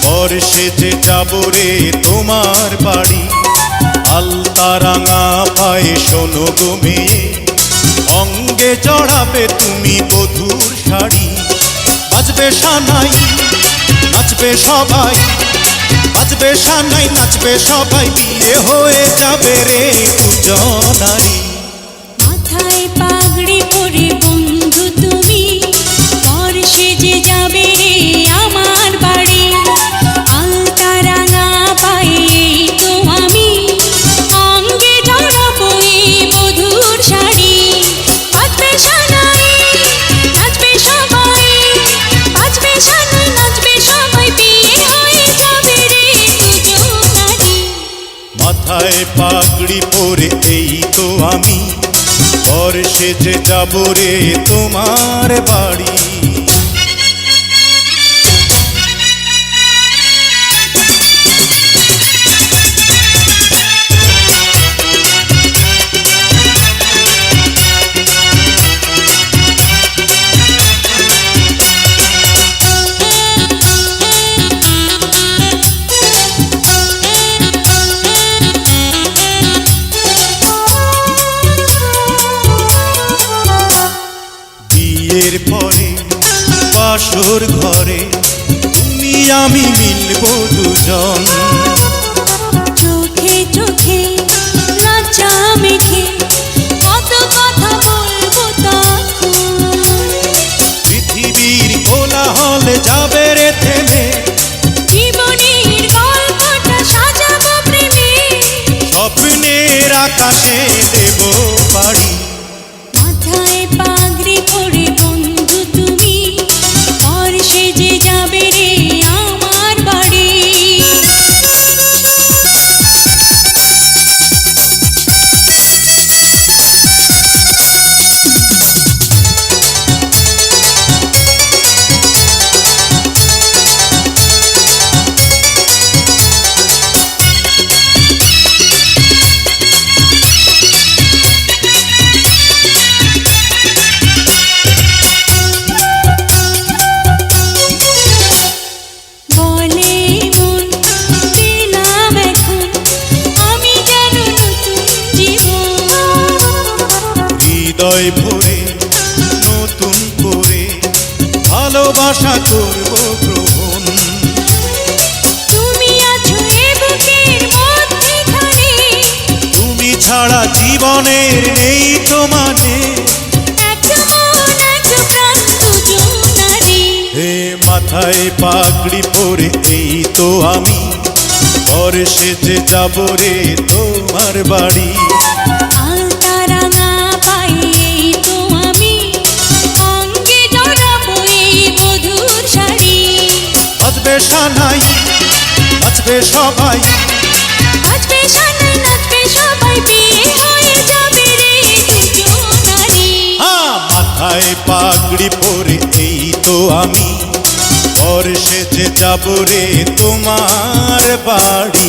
বর সেজে যাব রে তোমার বাড়ি। আলতা রাঙা পায়ে শোনো গো মেয়ে, অঙ্গে জড়াবে তুমি বধূর শাড়ি। বাজবে সানাই নাচবে সবাই, বাজবে সানাই নাচবে সবাই, বিয়ে হয়ে যাবে রে দুজনারি। মাথায় পাগড়ি পরে বন্ধু তুমি, বর সেজে যাবে রে আমার বাড়ি। আলতা রাঙা পায়ে তো আমি, অঙ্গে জড়াবো এই বধূর শাড়ি। বাজবে সানাই নাচবে সবাই, বাজবে সানাই নাচবে সবাই, বিয়ে হয়ে যাবে রে দুজনারি। মাথায় পাগড়ি পরে এই তো আমি, বর সেজে যাব রে তোমার বাড়ি। বিয়ের পরে বাসর ঘরে তুমি আমি মিলবো দুজন। চোখে চোখে লজ্জা মেখে কত কথা বলবো তখন। পৃথিবীর কোলাহলে যাবে রে থেমে, জীবনের গল্পটা সাজাবো প্রেমে, স্বপ্নের আকাশে দেব পাড়ি। মাথায় পাগড়ি পরে বন্ধু তুমি, বর সেজে যাবে রে আমার বাড়ি। বলে মন দিলাম এখন আমি যেন নতুন জীবন। হৃদয় ভরে নতুন করে ভালোবাসা করব গ্রহণ। তুমি আছো এ বুকের মধ্যেখানে, তুমি ছাড়া জীবনের নেই তো মানে। এক মন এক প্রাণ দুজনারি। হে মাথায় পাগড়ি পরে এই তো আমি, বর সেজে যাব রে তোমার বাড়ি। আলতা রাঙা পায়ে তো আমি, অঙ্গে জড়াবো এই বধূর শাড়ি। বাজবে সানাই নাচবে সবাই, বাজবে সানাই নাচবে সবাই, বিয়ে হয়ে যাবে রে দুজনারি। মাথায় পাগড়ি পরে এই তো আমি, বর সেজে যাব রে তোমার বাড়ি।